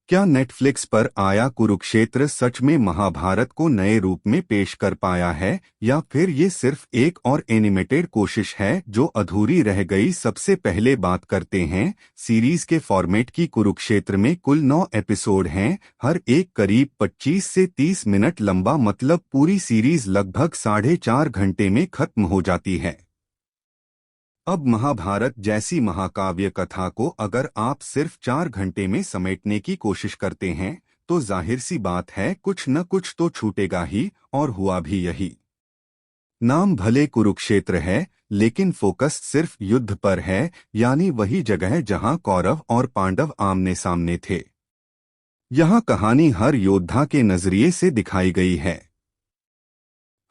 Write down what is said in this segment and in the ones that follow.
क्या नेटफ्लिक्स पर आया कुरुक्षेत्र सच में महाभारत को नए रूप में पेश कर पाया है, या फिर ये सिर्फ एक और एनिमेटेड कोशिश है जो अधूरी रह गई? सबसे पहले बात करते हैं सीरीज के फॉर्मेट की। कुरुक्षेत्र में कुल 9 एपिसोड हैं, हर एक करीब 25 से 30 मिनट लंबा, मतलब पूरी सीरीज लगभग 4.5 घंटे में खत्म हो जाती है। अब महाभारत जैसी महाकाव्य कथा को अगर आप सिर्फ 4 घंटे में समेटने की कोशिश करते हैं तो जाहिर सी बात है कुछ न कुछ तो छूटेगा ही, और हुआ भी यही। नाम भले कुरुक्षेत्र है, लेकिन फोकस सिर्फ युद्ध पर है, यानी वही जगह जहां कौरव और पांडव आमने सामने थे। यहाँ कहानी हर योद्धा के नजरिए से दिखाई गई है।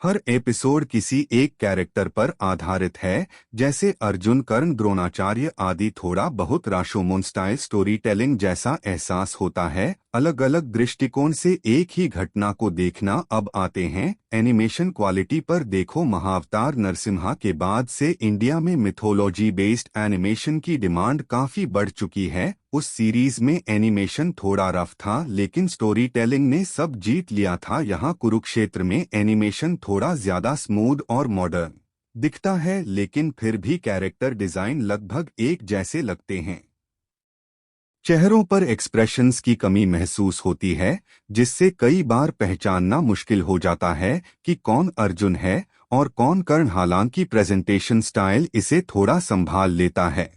हर एपिसोड किसी एक कैरेक्टर पर आधारित है, जैसे अर्जुन, कर्ण, द्रोणाचार्य आदि। थोड़ा बहुत राशोमोन स्टाइल स्टोरी टेलिंग जैसा एहसास होता है, अलग अलग दृष्टिकोण से एक ही घटना को देखना। अब आते हैं एनिमेशन क्वालिटी पर। देखो, महाअवतार नरसिम्हा के बाद से इंडिया में मिथोलॉजी बेस्ड एनिमेशन की डिमांड काफी बढ़ चुकी है। उस सीरीज में एनिमेशन थोड़ा रफ था, लेकिन स्टोरी टेलिंग ने सब जीत लिया था। यहाँ कुरुक्षेत्र में एनिमेशन थोड़ा ज्यादा स्मूथ और मॉडर्न दिखता है, लेकिन फिर भी कैरेक्टर डिजाइन लगभग एक जैसे लगते हैं। चेहरों पर एक्सप्रेशंस की कमी महसूस होती है, जिससे कई बार पहचानना मुश्किल हो जाता है कि कौन अर्जुन है और कौन कर्ण। हालांकि प्रेजेंटेशन स्टाइल इसे थोड़ा संभाल लेता है।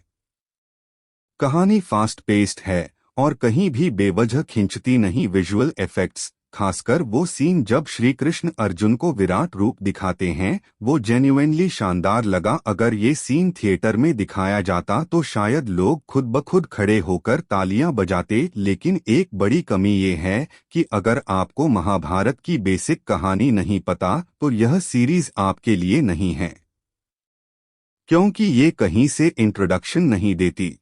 कहानी फास्ट पेस्ड है और कहीं भी बेवजह खींचती नहीं। विजुअल इफेक्ट्स, खासकर वो सीन जब श्री कृष्ण अर्जुन को विराट रूप दिखाते हैं, वो जेन्युइनली शानदार लगा। अगर ये सीन थिएटर में दिखाया जाता तो शायद लोग खुद ब खुद खड़े होकर तालियां बजाते। लेकिन एक बड़ी कमी ये है कि अगर आपको महाभारत की बेसिक कहानी नहीं पता तो यह सीरीज आपके लिए नहीं है, क्योंकि ये कहीं से इंट्रोडक्शन नहीं देती।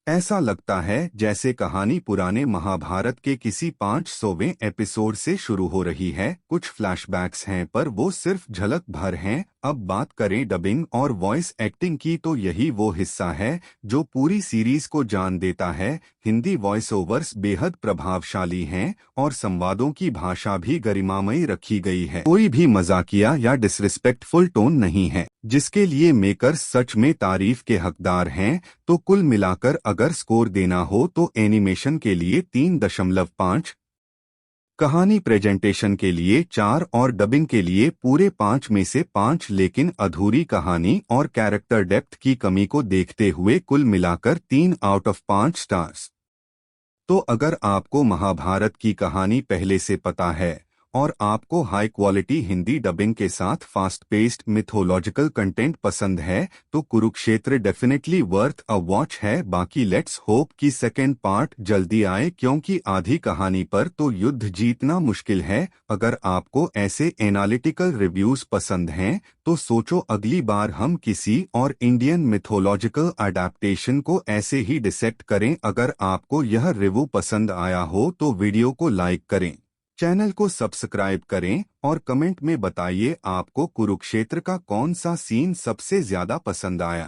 ऐसा लगता है जैसे कहानी पुराने महाभारत के किसी 500वें एपिसोड से शुरू हो रही है। कुछ फ्लैशबैक्स हैं, पर वो सिर्फ झलक भर हैं। अब बात करें डबिंग और वॉइस एक्टिंग की, तो यही वो हिस्सा है जो पूरी सीरीज को जान देता है। हिंदी वॉइस ओवर्स बेहद प्रभावशाली हैं और संवादों की भाषा भी गरिमामयी रखी गई है। कोई भी मजाकिया या डिसरिस्पेक्टफुल टोन नहीं है, जिसके लिए मेकर्स सच में तारीफ के हकदार हैं। तो कुल मिलाकर अगर स्कोर देना हो तो एनिमेशन के लिए 3.5, कहानी प्रेजेंटेशन के लिए 4 और डबिंग के लिए पूरे 5 में से 5। लेकिन अधूरी कहानी और कैरेक्टर डेप्थ की कमी को देखते हुए कुल मिलाकर 3 आउट ऑफ 5 स्टार्स। तो अगर आपको महाभारत की कहानी पहले से पता है और आपको हाई क्वालिटी हिंदी डबिंग के साथ फास्ट पेस्ड मिथोलॉजिकल कंटेंट पसंद है, तो Kurukshetra definitely worth a watch है। बाकी लेट्स होप कि सेकेंड पार्ट जल्दी आए, क्योंकि आधी कहानी पर तो युद्ध जीतना मुश्किल है। अगर आपको ऐसे एनालिटिकल रिव्यूज पसंद हैं तो सोचो अगली बार हम किसी और इंडियन मिथोलॉजिकल अडेप्टेशन को ऐसे ही डिसेक्ट करें। अगर आपको यह रिव्यू पसंद आया हो तो वीडियो को लाइक करें, चैनल को सब्सक्राइब करें और कमेंट में बताइए आपको कुरुक्षेत्र का कौन सा सीन सबसे ज्यादा पसंद आया।